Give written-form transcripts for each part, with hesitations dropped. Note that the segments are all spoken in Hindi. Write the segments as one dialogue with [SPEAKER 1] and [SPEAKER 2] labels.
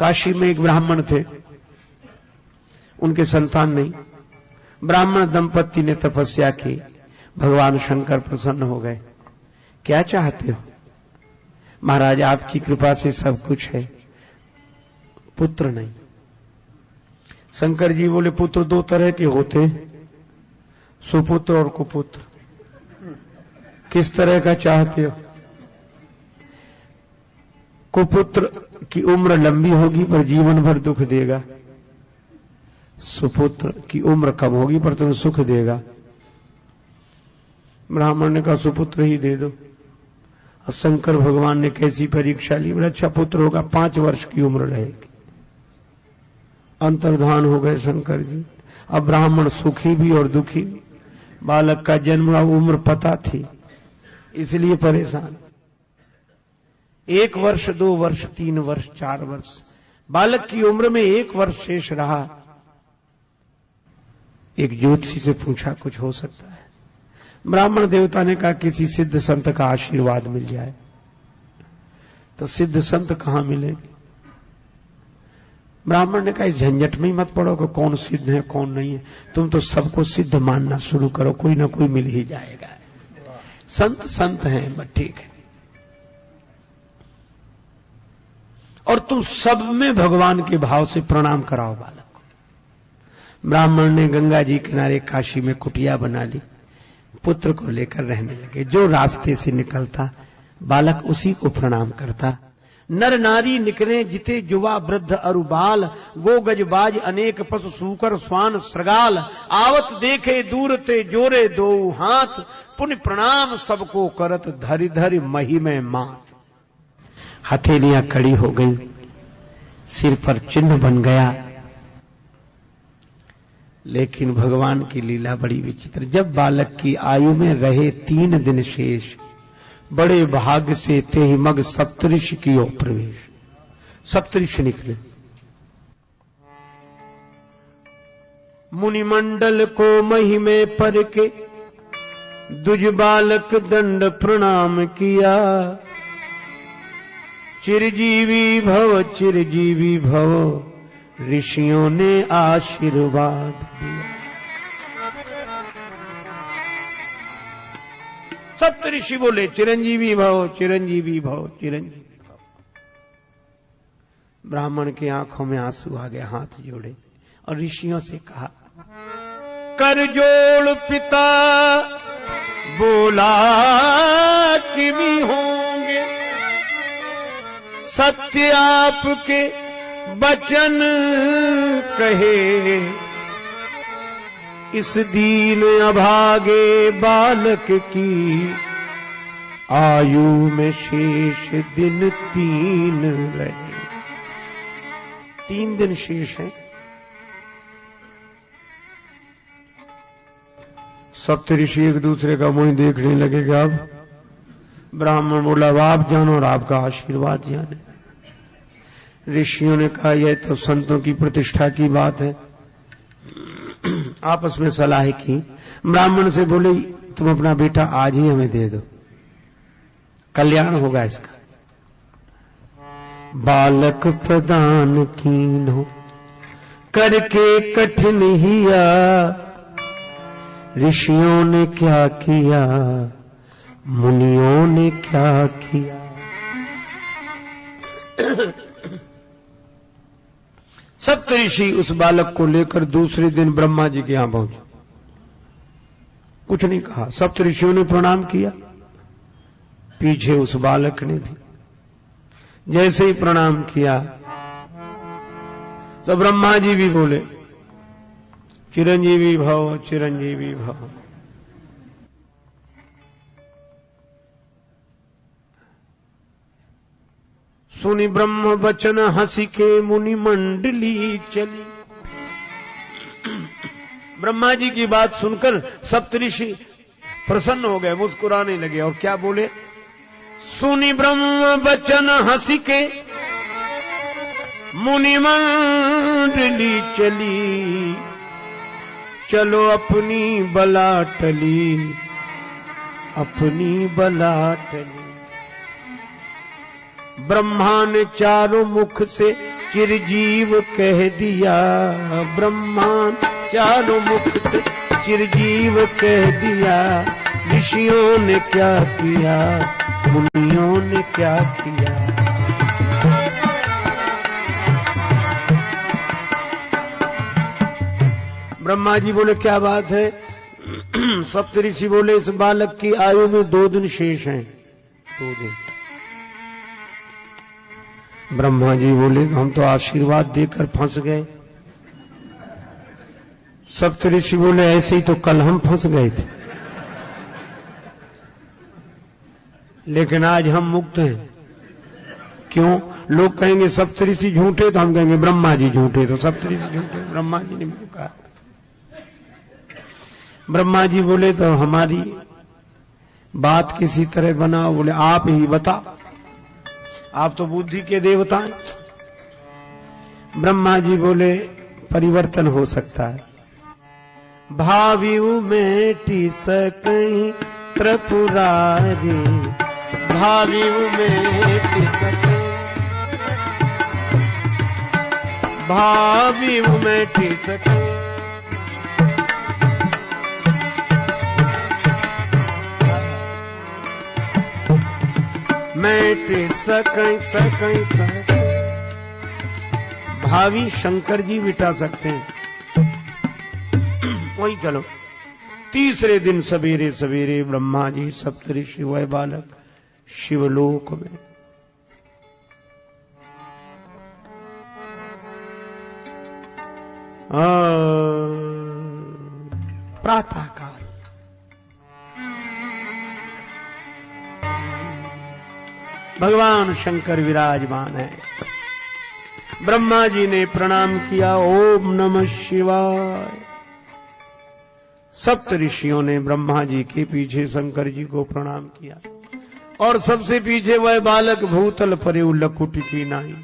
[SPEAKER 1] काशी में एक ब्राह्मण थे, उनके संतान नहीं। ब्राह्मण दंपति ने तपस्या की, भगवान शंकर प्रसन्न हो गए। क्या चाहते हो? महाराज आपकी कृपा से सब कुछ है, पुत्र नहीं। शंकर जी बोले पुत्र दो तरह के होते हैं, सुपुत्र और कुपुत्र। किस तरह का चाहते हो? कुपुत्र की उम्र लंबी होगी पर जीवन भर दुख देगा, सुपुत्र की उम्र कम होगी पर तुम्हें सुख देगा। ब्राह्मण ने कहा सुपुत्र ही दे दो। अब शंकर भगवान ने कैसी परीक्षा ली, बोला अच्छा पुत्र होगा, 5 वर्ष की उम्र रहेगी। अंतर्धान हो गए शंकर जी। अब ब्राह्मण सुखी भी और दुखी भी। बालक का जन्म उम्र पता थी, इसलिए परेशान। 1 वर्ष, 2 वर्ष, 3 वर्ष, 4 वर्ष, बालक की उम्र में 1 वर्ष शेष रहा। एक ज्योतिषी से पूछा कुछ हो सकता है? ब्राह्मण देवता ने कहा किसी सिद्ध संत का आशीर्वाद मिल जाए। तो सिद्ध संत कहां मिलेंगे? ब्राह्मण ने कहा इस झंझट में ही मत पड़ो कि कौन सिद्ध है कौन नहीं है, तुम तो सबको सिद्ध मानना शुरू करो, कोई ना कोई मिल ही जाएगा। संत संत हैं, बस ठीक है। और तुम सब में भगवान के भाव से प्रणाम कराओ बालक को। ब्राह्मण ने गंगा जी किनारे काशी में कुटिया बना ली, पुत्र को लेकर रहने लगे। जो रास्ते से निकलता बालक उसी को प्रणाम करता। नर नारी निकले जिते जुवा वृद्ध अरुबाल, गो गजबाज अनेक पशु सूकर स्वान श्रगाल, आवत देखे दूर ते जोरे दो हाथ, पुण्य प्रणाम सबको करत धरि धरि महिमे मात। हथेलियां कड़ी हो गई, सिर पर चिन्ह बन गया। लेकिन भगवान की लीला बड़ी विचित्र। जब बालक की आयु में रहे 3 दिन शेष, बड़े भाग्य से ते ही मग सप्तऋषि की ओर प्रवेश। सप्तऋषि निकले, मुनिमंडल को महिमे पर के, दुज बालक दंड प्रणाम किया। चिरजीवी भव चिरजीवी भव, ऋषियों ने आशीर्वाद दिया। सप्त ऋषि बोले चिरंजीवी भव चिरंजीवी भव चिरंजीवी भव। ब्राह्मण की आंखों में आंसू आ गए, हाथ जोड़े और ऋषियों से कहा कर जोड़ पिता बोला कि भी होंगे, सत्य आपके बचन कहे। इस दीन अभागे बालक की, आयु में शेष दिन 3 रहे। 3 दिन शेष है। सप्तऋषि एक दूसरे का मुंह देखने लगेगा। अब ब्राह्मण बोला आप जानो और आपका आशीर्वाद जाने। ऋषियों ने कहा यह तो संतों की प्रतिष्ठा की बात है। आपस में सलाह की। ब्राह्मण से बोले तुम अपना बेटा आज ही हमें दे दो, कल्याण होगा इसका। बालक प्रदान कीन्हो करके कठिन हिया, ऋषियों ने क्या किया मुनियों ने क्या किया। सप्तऋषि उस बालक को लेकर दूसरे दिन ब्रह्मा जी के यहां पहुंचे। कुछ नहीं कहा, सप्तऋषियों ने प्रणाम किया, पीछे उस बालक ने भी जैसे ही प्रणाम किया तो ब्रह्मा जी भी बोले चिरंजीवी भव चिरंजीवी भव। सुनि ब्रह्म वचन हंसी के मुनि मंडली चली। ब्रह्मा जी की बात सुनकर सप्तऋषि प्रसन्न हो गए, मुस्कुराने लगे और क्या बोले सुनि ब्रह्म वचन हंसी के मुनि मंडली चली, चलो अपनी बला टली अपनी बला टली। ब्रह्मा ने चारों मुख से चिरजीव कह दिया, ब्रह्मा चारों मुख से चिरजीव कह दिया। ऋषियों ने क्या किया, मुनियों ने क्या किया। ब्रह्मा जी बोले क्या बात है। सप्तऋषि बोले इस बालक की आयु में 2 दिन शेष हैं, 2 दिन। ब्रह्मा जी बोले हम तो आशीर्वाद देकर फंस गए। सप्तऋषि बोले ऐसे ही तो कल हम फंस गए थे, लेकिन आज हम मुक्त हैं। क्यों? लोग कहेंगे सप्तऋषि झूठे, तो हम कहेंगे ब्रह्मा जी झूठे। तो सप्तऋषि झूठे, ब्रह्मा जी ने कहा। ब्रह्मा जी बोले तो हमारी बात किसी तरह बनाओ। बोले आप ही बता, आप तो बुद्धि के देवता हैं। ब्रह्मा जी बोले परिवर्तन हो सकता है। भावियु मेटि सकहि त्रिपुरारी, भावियु मेटि सकहि, भावियु मेटि सकहि। मेटि सकहि सकहि सकहि। भावी शंकर जी मिटा सकते हैं। वही चलो। तीसरे दिन सवेरे सवेरे ब्रह्मा जी सप्तऋषि वह बालक शिवलोक में। प्रातः काल भगवान शंकर विराजमान है। ब्रह्मा जी ने प्रणाम किया, ओम नमः शिवाय। सप्त ऋषियों ने ब्रह्मा जी के पीछे शंकर जी को प्रणाम किया, और सबसे पीछे वह बालक भूतल परे लकुट की नाई।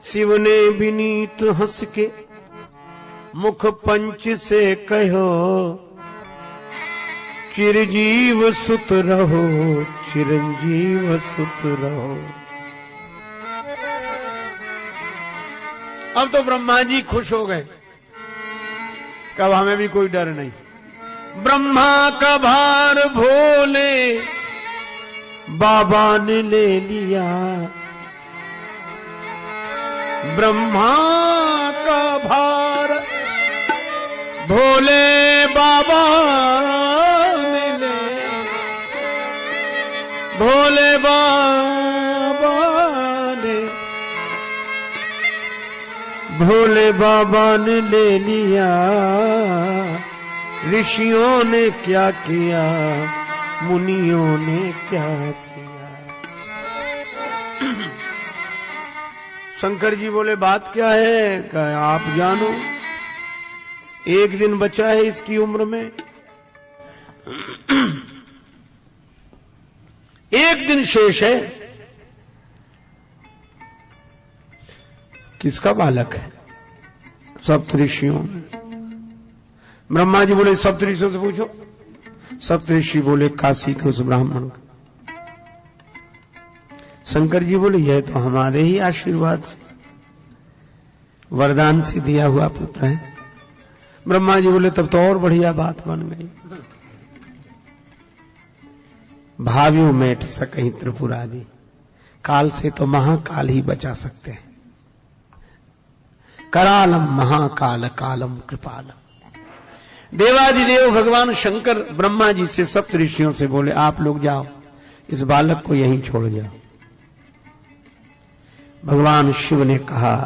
[SPEAKER 1] शिव ने विनीत हंस के मुख पंच से कहो, चिरजीव सुत रहो, चिरंजीव सुत रहो। अब तो ब्रह्मा जी खुश हो गए, कब हमें भी कोई डर नहीं। ब्रह्मा का भार भोले बाबा ने ले लिया, ब्रह्मा का भार भोले बाबा ने ले, भोले बाबा ने, भोले बाबा ने ले लिया। ऋषियों ने क्या किया, मुनियों ने क्या किया। शंकर जी बोले बात क्या है? कहा आप जानो, एक दिन बचा है इसकी उम्र में, एक दिन शेष है। किसका बालक है? सप्तऋषियों। ब्रह्मा जी बोले सप्तऋषियों से पूछो। सप्तऋषि बोले काशी के उस ब्राह्मण का। शंकर जी बोले यह तो हमारे ही आशीर्वाद से, वरदान से दिया हुआ पुत्र है। ब्रह्मा जी बोले तब तो और बढ़िया बात बन गई। भावियों मेट सकहि त्रिपुरारी, काल से तो महाकाल ही बचा सकते हैं। करालम महाकाल कालम कृपालम। देवादिदेव भगवान शंकर ब्रह्मा जी से सप्त ऋषियों से बोले आप लोग जाओ, इस बालक को यहीं छोड़ जाओ। भगवान शिव ने कहा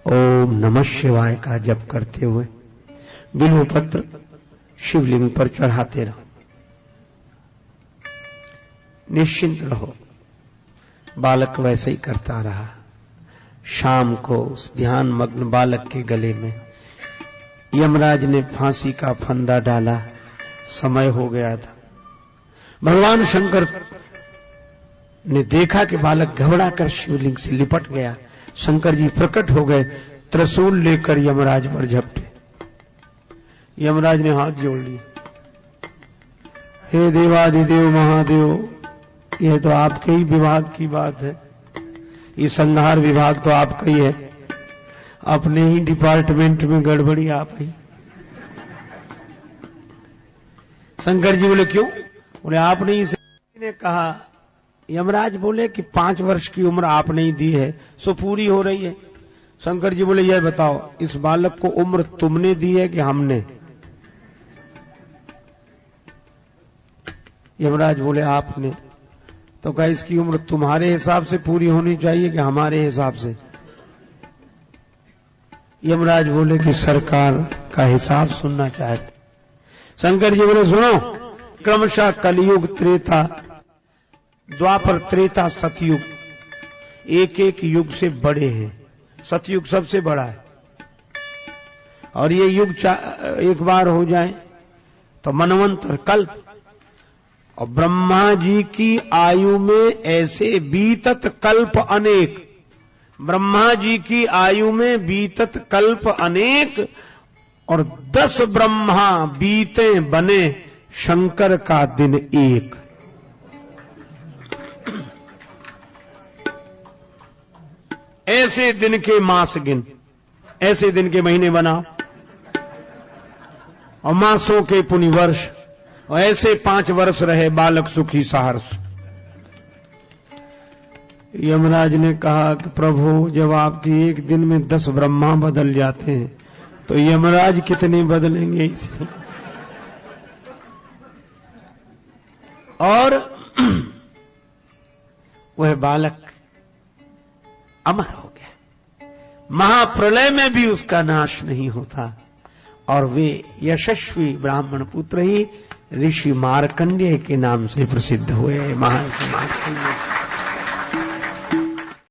[SPEAKER 1] ओम नमः शिवाय का जप करते हुए बिल्व पत्र शिवलिंग पर चढ़ाते रहो, निश्चिंत रहो। बालक वैसे ही करता रहा। शाम को उस ध्यान मग्न बालक के गले में यमराज ने फांसी का फंदा डाला। समय हो गया था। भगवान शंकर ने देखा कि बालक घबरा कर शिवलिंग से लिपट गया। शंकर जी प्रकट हो गए, त्रिशूल लेकर यमराज पर झपटे। यमराज ने हाथ जोड़ लिए, हे देवादिदेव महादेव, यह तो आपके ही विभाग की बात है, ये संहार विभाग तो आपका ही है, अपने ही डिपार्टमेंट में गड़बड़ी आप ही। शंकर जी बोले क्यों? बोले आपने इसे ने कहा। यमराज बोले कि 5 वर्ष की उम्र आपने ही दी है, सो पूरी हो रही है। शंकर जी बोले यह बताओ, इस बालक को उम्र तुमने दी है कि हमने? यमराज बोले आपने। तो कहा इसकी उम्र तुम्हारे हिसाब से पूरी होनी चाहिए कि हमारे हिसाब से? यमराज बोले कि सरकार का हिसाब सुनना चाहते। शंकर जी बोले सुनो, क्रमशः कलयुग, त्रेता, द्वापर, त्रेता, सतयुग, एक एक युग से बड़े हैं। सतयुग सबसे बड़ा है, और ये युग एक बार हो जाए तो मनवंतर, कल्प। और ब्रह्मा जी की आयु में ऐसे बीतत कल्प अनेक, ब्रह्मा जी की आयु में बीतत कल्प अनेक, और 10 ब्रह्मा बीते बने शंकर का दिन एक। ऐसे दिन के मास गिन, ऐसे दिन के महीने बनाओ, और मासों के पुनि वर्ष, और ऐसे 5 वर्ष रहे बालक सुखी सहर्ष। यमराज ने कहा कि प्रभु, जब आपकी एक दिन में 10 ब्रह्मा बदल जाते हैं तो यमराज कितने बदलेंगे इसलिए। और वह बालक अमर हो गया, महाप्रलय में भी उसका नाश नहीं होता, और वे यशस्वी ब्राह्मण पुत्र ही ऋषि मार्कंडेय के नाम से प्रसिद्ध हुए। महर्षि मार्कंडेय।